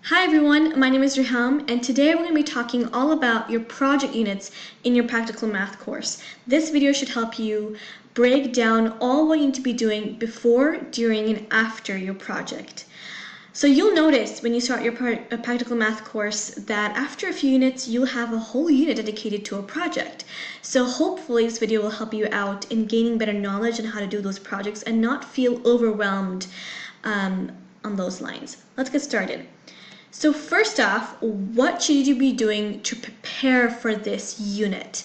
Hi everyone, my name is Reham, and today we're going to be talking all about your project units in your practical math course. This video should help you break down all what you need to be doing before, during, and after your project. So you'll notice when you start your practical math course that after a few units, you'll have a whole unit dedicated to a project. So hopefully this video will help you out in gaining better knowledge on how to do those projects and not feel overwhelmed on those lines. Let's get started. So first off, what should you be doing to prepare for this unit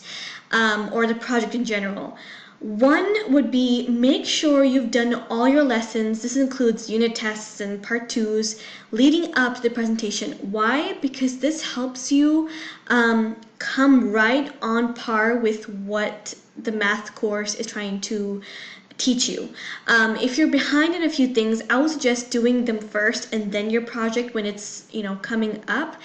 or the project in general? One would be make sure you've done all your lessons. This includes unit tests and part twos leading up to the presentation. Why? Because this helps you come right on par with what the math course is trying to teach you. If you're behind in a few things, I would suggest doing them first and then your project when it's coming up,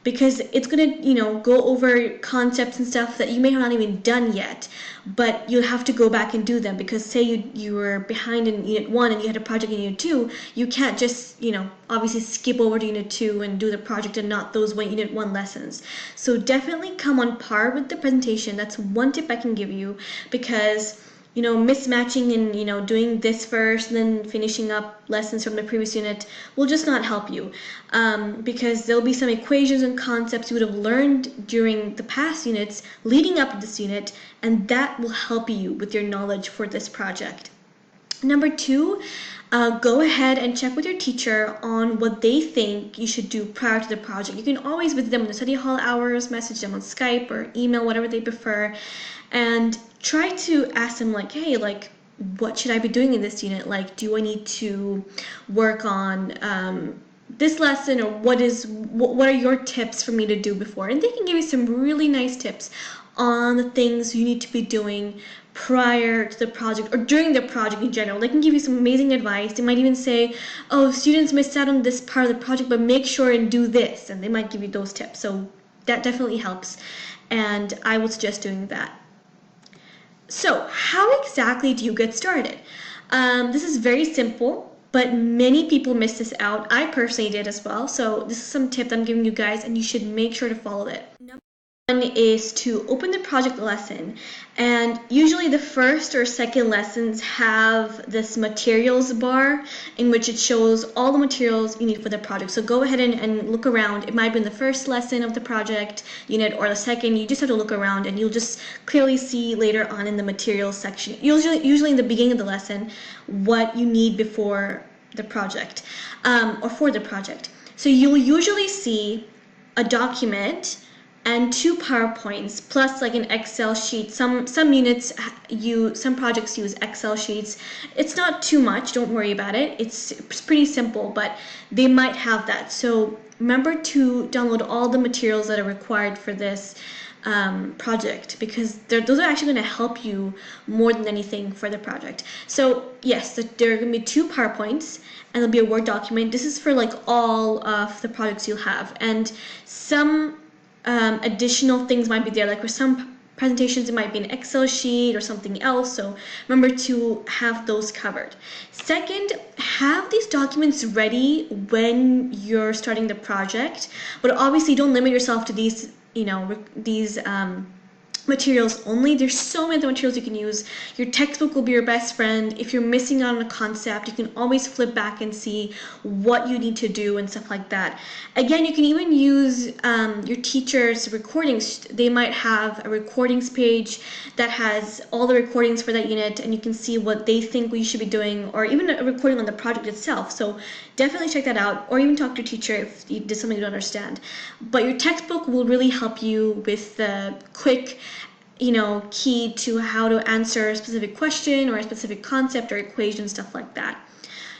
because it's gonna go over concepts and stuff that you may have not even done yet, but you'll have to go back and do them, because say you were behind in unit 1 and you had a project in unit 2, you can't just obviously skip over to unit 2 and do the project and not those unit 1 lessons. So definitely come on par with the presentation. That's one tip I can give you, because mismatching and doing this first and then finishing up lessons from the previous unit will just not help you, because there'll be some equations and concepts you would have learned during the past units leading up to this unit, and that will help you with your knowledge for this project. Number 2, go ahead and check with your teacher on what they think you should do prior to the project. You can always visit them in the study hall hours, message them on Skype or email, whatever they prefer, and try to ask them hey, what should I be doing in this unit? Do I need to work on this lesson, or what are your tips for me to do before? And they can give you some really nice tips on the things you need to be doing prior to the project or during the project in general. They can give you some amazing advice. They might even say, oh, students missed out on this part of the project, but make sure and do this, and they might give you those tips. So that definitely helps, and I would suggest doing that. So how exactly do you get started? This is very simple, but many people miss this out. I personally did as well. So this is some tip that I'm giving you guys, and you should make sure to follow it. Number 1 is to open the project lesson, and usually the first or second lessons have this materials bar in which it shows all the materials you need for the project. So go ahead and look around. It might be in the first lesson of the project unit or the second. You just have to look around and you'll just clearly see later on in the materials section, usually in the beginning of the lesson, what you need before the project or for the project. So you'll usually see a document and 2 PowerPoints plus an Excel sheet. Some projects use Excel sheets. It's not too much, don't worry about it. It's pretty simple, but they might have that. So remember to download all the materials that are required for this project, because those are actually going to help you more than anything for the project. So yes, there are going to be 2 PowerPoints and there'll be a Word document. This is for all of the projects you'll have, and some additional things might be there, for some presentations it might be an Excel sheet or something else, so remember to have those covered. Second, have these documents ready when you're starting the project, but obviously don't limit yourself to these materials only. There's so many other materials you can use. Your textbook will be your best friend. If you're missing out on a concept, you can always flip back and see what you need to do and stuff like that. Again, you can even use your teacher's recordings. They might have a recordings page that has all the recordings for that unit, and you can see what they think we should be doing, or even a recording on the project itself. So definitely check that out, or even talk to your teacher if you did something you don't understand. But your textbook will really help you with the quick key to how to answer a specific question or a specific concept or equation, stuff like that.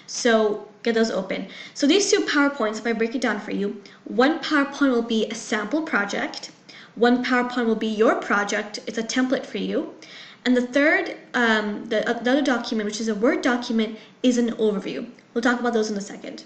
So get those open. So these 2 PowerPoints, if I break it down for you, 1 PowerPoint will be a sample project, 1 PowerPoint will be your project. It's a template for you. And the third, the other document, which is a Word document, is an overview. We'll talk about those in a second.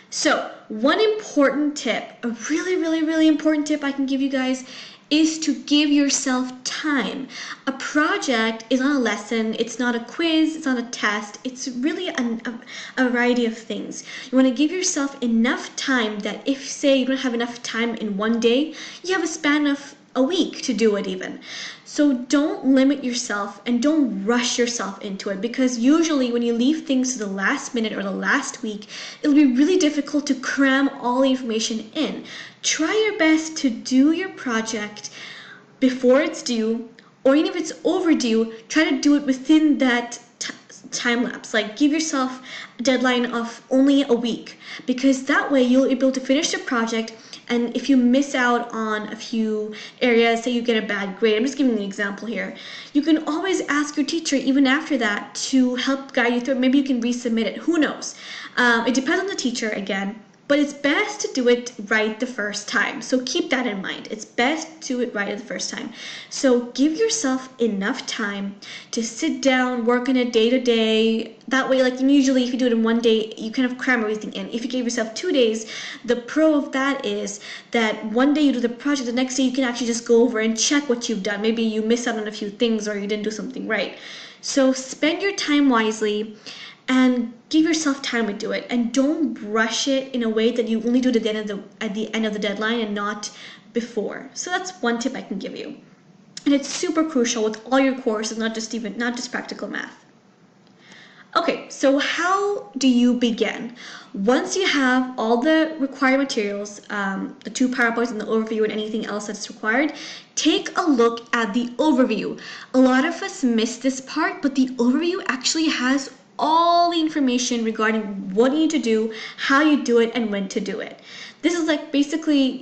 So one important tip, a really important tip I can give you guys, is to give yourself time. A project is not a lesson, it's not a quiz, it's not a test, it's really a variety of things. You want to give yourself enough time that if, say, you don't have enough time in one day, you have a span of a week to do it even. So don't limit yourself and don't rush yourself into it, because usually when you leave things to the last minute or the last week, it'll be really difficult to cram all the information in. Try your best to do your project before it's due, or even if it's overdue, try to do it within that time lapse. Like, give yourself a deadline of only a week, because that way you'll be able to finish the project. And if you miss out on a few areas, say you get a bad grade, I'm just giving an example here, you can always ask your teacher even after that to help guide you through it. Maybe you can resubmit it, who knows. It depends on the teacher again, but it's best to do it right the first time. So keep that in mind. It's best to do it right the first time. So give yourself enough time to sit down, work on it day to day. That way, like usually if you do it in one day, you kind of cram everything in. If you give yourself 2 days, the pro of that is that one day you do the project, the next day you can actually just go over and check what you've done. Maybe you missed out on a few things or you didn't do something right. So spend your time wisely and give yourself time to do it, and don't rush it in a way that you only do it at the end of the deadline and not before. So that's one tip I can give you, and it's super crucial with all your courses, not just practical math. Okay, so how do you begin? Once you have all the required materials, the 2 PowerPoints and the overview and anything else that's required, take a look at the overview. A lot of us miss this part, but the overview actually has all the information regarding what you need to do, how you do it, and when to do it. This is like basically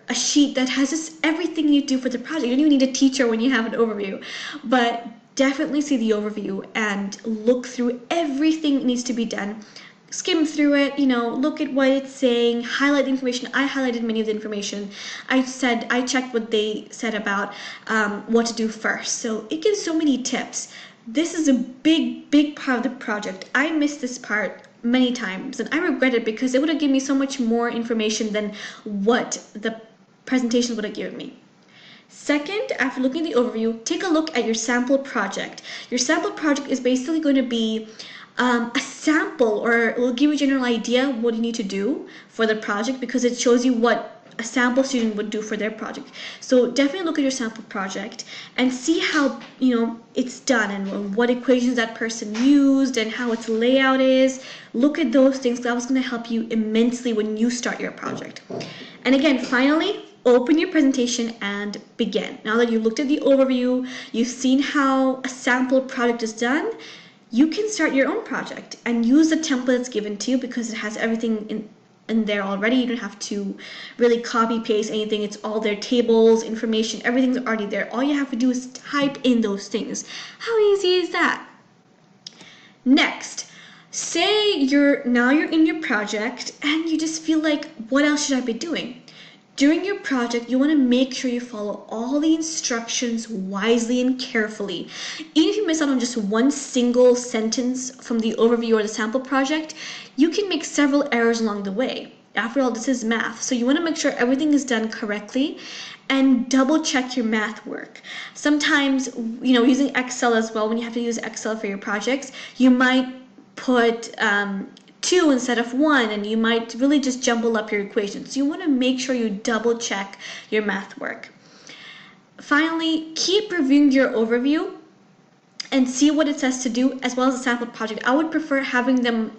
a sheet that has just everything you do for the project. You don't even need a teacher when you have an overview, but definitely see the overview and look through everything that needs to be done. Skim through it, look at what it's saying, highlight the information. I highlighted many of the information. I checked what they said about what to do first. So it gives so many tips. This is a big part of the project. I missed this part many times, and I regret it because it would have given me so much more information than what the presentation would have given me. Second, after looking at the overview, take a look at your sample project. Your sample project is basically going to be a sample, or it will give you a general idea what you need to do for the project, because it shows you what a sample student would do for their project. So definitely look at your sample project and see how it's done and what equations that person used and how its layout is. Look at those things. That was going to help you immensely when you start your project. And again, finally, open your presentation and begin. Now that you've looked at the overview, you've seen how a sample project is done, you can start your own project and use the template that's given to you, because it has everything in there already. You don't have to really copy paste anything. It's all there, tables, information, everything's already there. All you have to do is type in those things. How easy is that? Next, say you're in your project and you just feel like, what else should I be doing? During your project, you want to make sure you follow all the instructions wisely and carefully. Even if you miss out on just one single sentence from the overview or the sample project, you can make several errors along the way. After all, this is math, so you want to make sure everything is done correctly and double check your math work. Sometimes, using Excel as well, when you have to use Excel for your projects, you might put 2 instead of 1, and you might really just jumble up your equations. You want to make sure you double check your math work. Finally, keep reviewing your overview and see what it says to do, as well as the sample project. I would prefer having them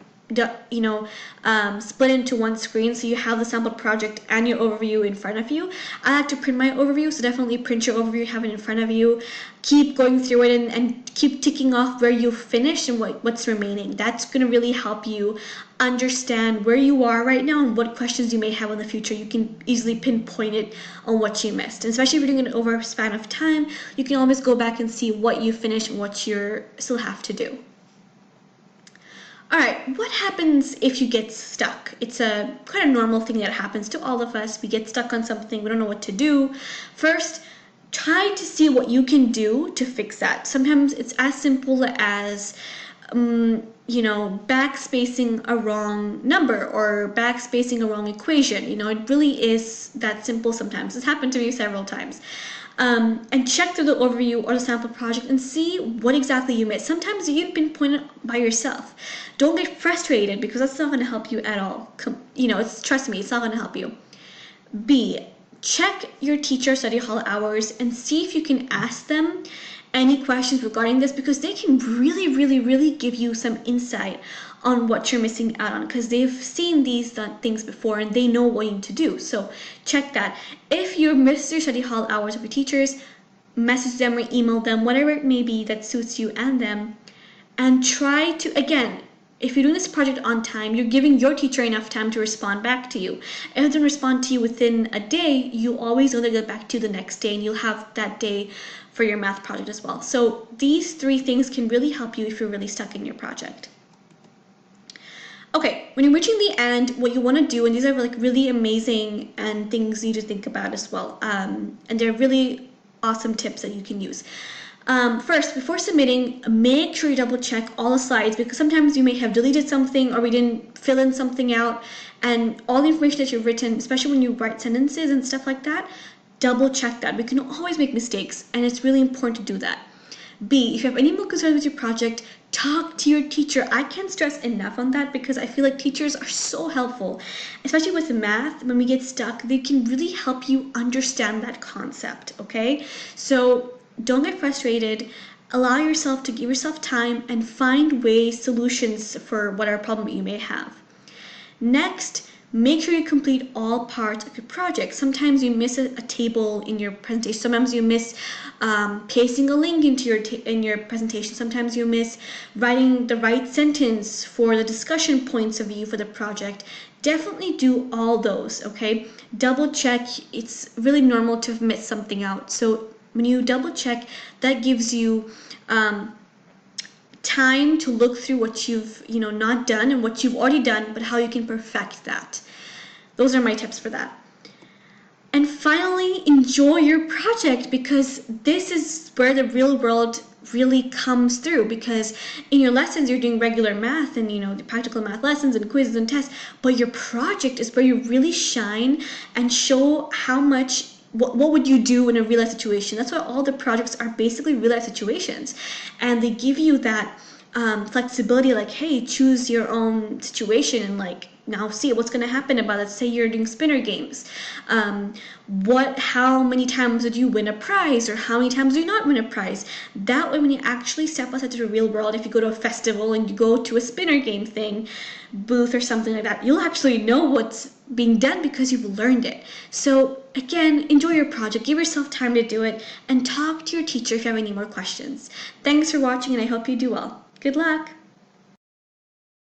split into one screen, so you have the sample project and your overview in front of you. I like to print my overview, so definitely print your overview, have it in front of you. Keep going through it and keep ticking off where you've finished and what's remaining. That's going to really help you understand where you are right now and what questions you may have in the future. You can easily pinpoint it on what you missed. And especially if you're doing it over a span of time, you can always go back and see what you finished and what you still have to do. All right, what happens if you get stuck? It's a quite a normal thing that happens to all of us. We get stuck on something, we don't know what to do. First, try to see what you can do to fix that. Sometimes it's as simple as backspacing a wrong number or backspacing a wrong equation. It really is that simple sometimes. It's happened to me several times. And check through the overview or the sample project and see what exactly you missed. Sometimes you can pinpoint it by yourself. Don't get frustrated because that's not going to help you at all. Trust me, it's not going to help you. B, check your teacher study hall hours and see if you can ask them any questions regarding this, because they can really, really, really give you some insight on what you're missing out on, because they've seen these things before and they know what you need to do. So check that. If you miss your study hall hours with your teachers, message them or email them, whatever it may be that suits you and them, and try to, again, if you're doing this project on time, you're giving your teacher enough time to respond back to you. If they don't respond to you within a day, you always know they'll get back to you the next day, and you'll have that day for your math project as well. So these 3 things can really help you if you're really stuck in your project. Okay, when you're reaching the end, what you want to do, and these are like really amazing and things you need to think about as well, and they're really awesome tips that you can use. First, before submitting, make sure you double check all the slides, because sometimes you may have deleted something or we didn't fill in something out, and all the information that you've written, especially when you write sentences and stuff like that, double check that. We can always make mistakes, and it's really important to do that. B, if you have any more concerns with your project, talk to your teacher. I can't stress enough on that, because I feel like teachers are so helpful, especially with math. When we get stuck, they can really help you understand that concept, okay? So don't get frustrated. Allow yourself to give yourself time and find solutions for whatever problem you may have. Next, make sure you complete all parts of your project. Sometimes you miss a table in your presentation. Sometimes you miss pasting a link into your presentation. Sometimes you miss writing the right sentence for the discussion points of view for the project. Definitely do all those, okay? Double check. It's really normal to have missed something out. So when you double check, that gives you time to look through what you've not done and what you've already done, but how you can perfect that. Those are my tips for that. And finally, enjoy your project, because this is where the real world really comes through, because in your lessons you're doing regular math and the practical math lessons and quizzes and tests, but your project is where you really shine and show how much what would you do in a real life situation. That's why all the projects are basically real life situations, and they give you that flexibility, like, hey, choose your own situation, and now see what's going to happen about it. Say you're doing spinner games. How many times did you win a prize, or how many times do you not win a prize? That way, when you actually step outside to the real world, if you go to a festival and you go to a spinner game booth or something like that, you'll actually know what's being done because you've learned it. So again, enjoy your project, give yourself time to do it, and talk to your teacher if you have any more questions. Thanks for watching, and I hope you do well. Good luck!